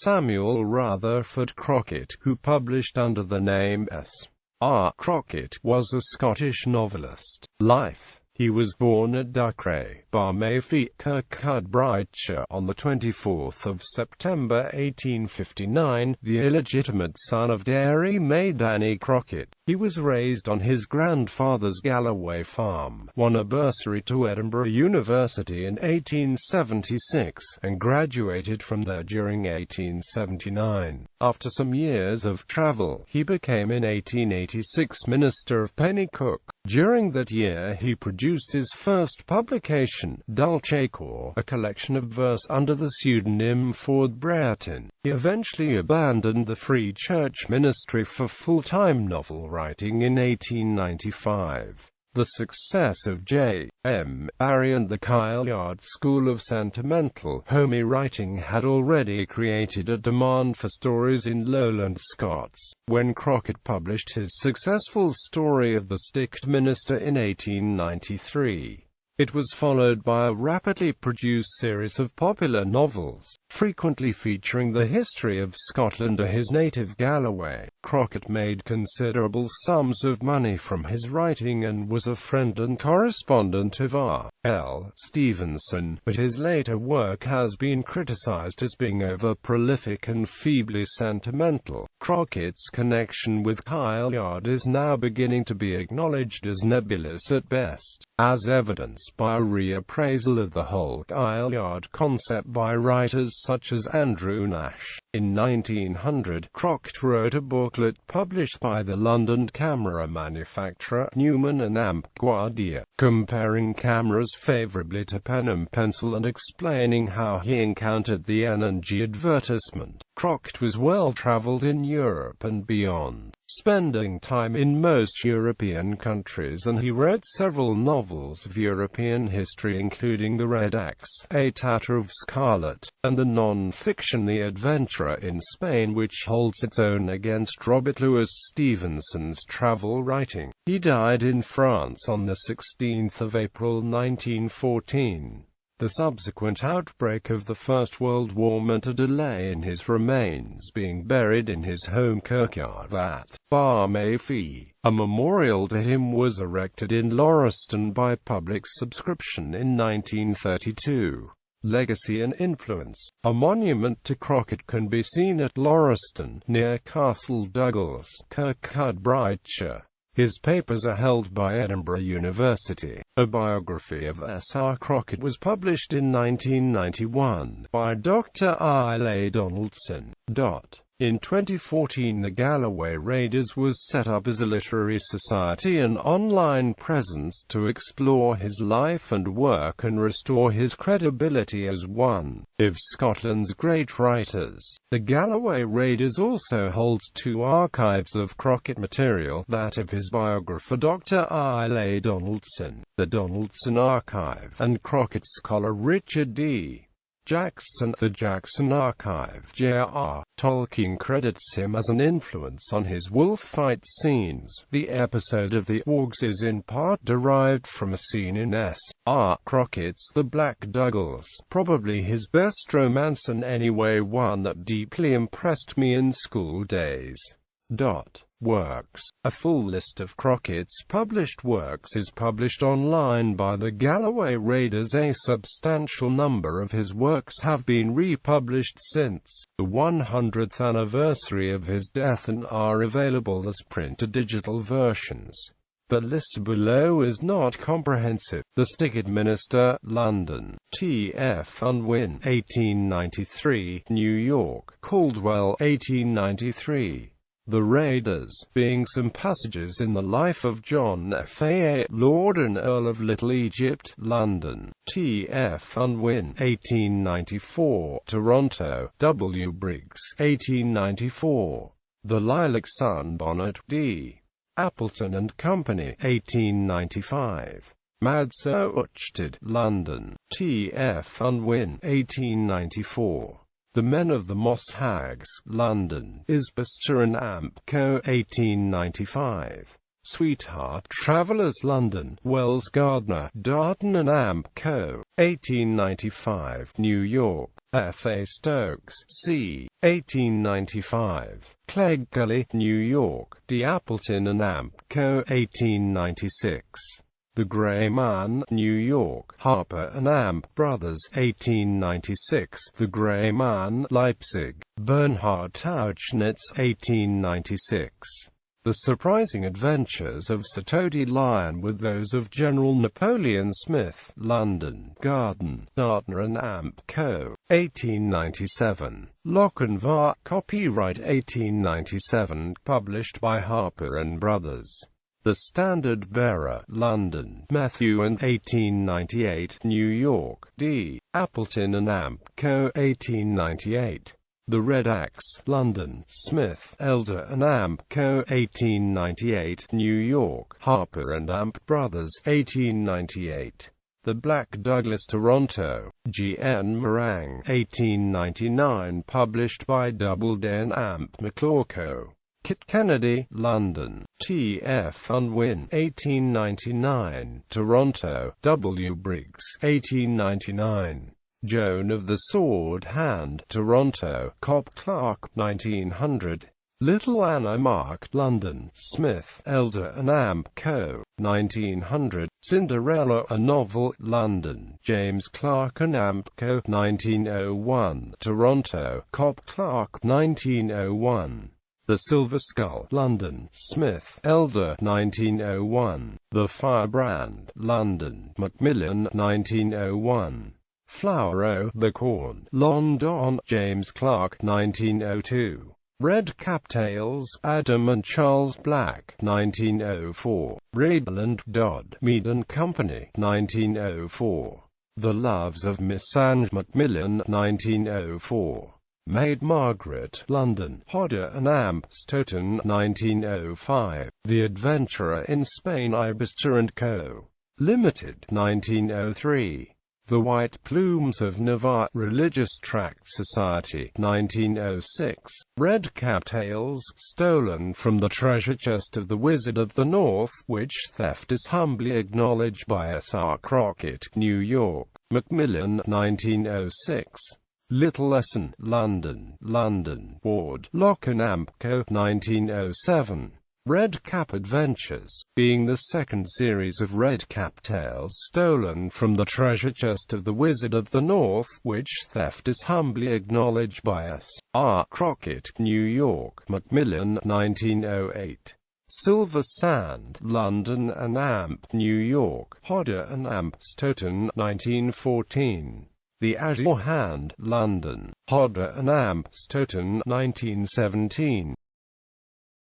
Samuel Rutherford Crockett, who published under the name S.R.Crockett, was a Scottish novelist. Life. He was born at Ducray, Barmayfleet, Kirkcudbrightshire, on 24 September 1859, the illegitimate son of dairymaid Annie Crockett. He was raised on his grandfather's Galloway farm, won a bursary to Edinburgh University in 1876, and graduated from there during 1879. After some years of travel, he became in 1886 Minister of Penicuik. During that year he produced his first publication, Dulcecor, a collection of verse under the pseudonym Ford Brereton. He eventually abandoned the Free Church ministry for full-time novel writing in 1895. The success of J. M. Barrie and the Kyle-Yard school of sentimental, homey writing had already created a demand for stories in Lowland Scots. When Crockett published his successful story of the Sticked Minister in 1893, it was followed by a rapidly produced series of popular novels, frequently featuring the history of Scotland or his native Galloway. Crockett made considerable sums of money from his writing and was a friend and correspondent of R. L. Stevenson, but his later work has been criticized as being over-prolific and feebly sentimental. Crockett's connection with Kyle-Yard is now beginning to be acknowledged as nebulous at best, as evidenced by a reappraisal of the whole Kyle-Yard concept by writers such as Andrew Nash. In 1900, Crockett wrote a booklet published by the London camera manufacturer Newman and Amp Guardia, comparing cameras favourably to pen and pencil and explaining how he encountered the N&G advertisement. Crockett was well-travelled in Europe and beyond, spending time in most European countries, and he wrote several novels of European history including The Red Axe, A Tatter of Scarlet, and the non-fiction The Adventurer in Spain, which holds its own against Robert Louis Stevenson's travel writing. He died in France on 16 April 1914. The subsequent outbreak of the First World War meant a delay in his remains being buried in his home kirkyard at Barmayfleet. A memorial to him was erected in Lauriston by public subscription in 1932. Legacy and influence. A monument to Crockett can be seen at Lauriston, near Castle Douglas, Kirkcudbrightshire. His papers are held by Edinburgh University. A biography of S.R.Crockett was published in 1991 by Dr. Islay Donaldson. In 2014, the Galloway Raiders was set up as a literary society and online presence to explore his life and work and restore his credibility as one of Scotland's great writers. The Galloway Raiders also holds two archives of Crockett material, that of his biographer Dr. Islay Donaldson, the Donaldson Archive, and Crockett's scholar Richard D. Jackson, the Jackson Archive. J.R. Tolkien credits him as an influence on his wolf fight scenes. The episode of the Wargs is in part derived from a scene in S.R. Crockett's The Black Douglas, probably his best romance and anyway one that deeply impressed me in school days. Works. A full list of Crockett's published works is published online by the Galloway Raiders. A substantial number of his works have been republished since the 100th anniversary of his death and are available as print or digital versions. The list below is not comprehensive. The Sticked Minister, London. T. F. Unwin, 1893, New York. Caldwell, 1893. The Raiders, being some passages in the life of John F. A. Lord and Earl of Little Egypt, London. T. F. Unwin, 1894. Toronto. W. Briggs, 1894. The Lilac Sunbonnet, D. Appleton and Company, 1895. Madso Uchted, London. T. F. Unwin, 1894. The Men of the Moss Hags, London. Isbister and Amp Co., 1895. Sweetheart Travellers, London. Wells Gardner, Darton and Amp Co., 1895. New York. F. A. Stokes, c. 1895. Clegg Gully, New York, D. Appleton and Amp Co. 1896. The Gray Man, New York, Harper and Amp Brothers, 1896. The Gray Man, Leipzig, Bernhard Tauchnitz, 1896. The Surprising Adventures of Sir Toady Lion with those of General Napoleon Smith, London, Garden, Dartner and Amp Co., 1897. Lochinvar, copyright 1897, published by Harper & Brothers. The Standard Bearer, London, Matthew and 1898, New York, D. Appleton and Amp Co., 1898. The Red Axe, London, Smith, Elder and Amp Co., 1898, New York, Harper and Amp Brothers, 1898. The Black Douglas, Toronto, G. N. Morang, 1899, published by Doubleday and Amp McClure Co. Kit Kennedy, London, T. F. Unwin, 1899, Toronto, W. Briggs, 1899. Joan of the Sword Hand, Toronto, Cobb Clark, 1900. Little Anna Mark, London, Smith, Elder and Amp Co., 1900. Cinderella, a novel, London, James Clark and Amp Co., 1901. Toronto, Cobb Clark, 1901. The Silver Skull, London, Smith, Elder, 1901. The Firebrand, London, Macmillan, 1901. Flower O' the Corn, London, James Clark, 1902. Red Cap-Tails, Adam and Charles Black, 1904. Riddle and Dodd, Mead and Company, 1904. The Loves of Miss Ange Macmillan, 1904. Maid Margaret, London, Hodder and Amp Stoughton, 1905. The Adventurer in Spain, Ibista and Co. Limited, 1903. The White Plumes of Navarre, Religious Tract Society, 1906. Red Cap-Tails, stolen from the treasure chest of the Wizard of the North, which theft is humbly acknowledged by S.R.Crockett, New York, Macmillan, 1906. Little Lesson, London, Ward, Lock and Amp Co., 1907. Red Cap Adventures, being the second series of Red Cap-Tails stolen from the treasure chest of the Wizard of the North, which theft is humbly acknowledged by S.R. Crockett, New York, Macmillan, 1908. Silver Sand, London and Amp, New York, Hodder and Amp Stoughton, 1914. The Azure Hand, London, Hodder and Amp Stoughton, 1917.